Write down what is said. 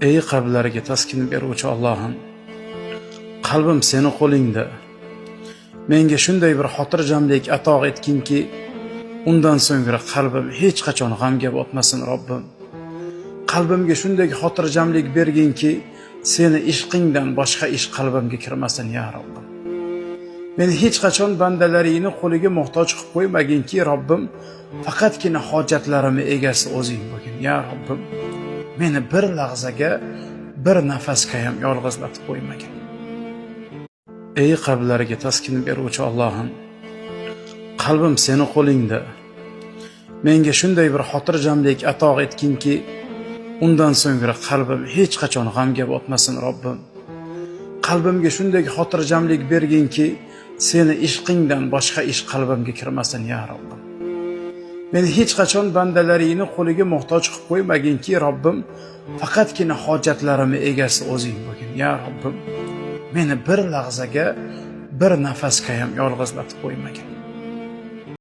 Ey qalblarga taskin beruvchi Allohim, qalbim seni qo'lingda. Menga shunday bir xotirjamlik ato etginki, undan so'ngra qalbim hech qachon g'amga botmasin Robbim. Qalbimga shunday xotirjamlik berginki, seni ishqingdan boshqa ish qalbimga kirmasin ya Robbim. Meni hech qachon bandalaringni qo'liga muhtoj qilib qo'ymaginki, Robbim, faqatgina hojatlarimni egasi o'zing bo'lgin ya Robbim. Meni bir lahzaga, bir nafasga ham yolg'izlatib qo'ymagin. Ey qalblarga taskin beruvchi Allohim, qalbim seni qo'lingda. Menga shunday bir xotirjamlik ato etginki, undan so'ngra qalbim hech qachon g'amga botmasin Robbim. Qalbimga shunday xotirjamlik berginki, seni ishqingdan boshqa ish qalbimga kirmasin ya Robbim. Meni hech qachon bandalaringni qo'liga muhtoj qilib qo'ymaginki, Robbim, faqatgina hojatlarimni egasi o'zing bo'lgin ya Robbim. Meni bir lahzaga, bir nafasga ham yolg'izlatib qo'ymagin.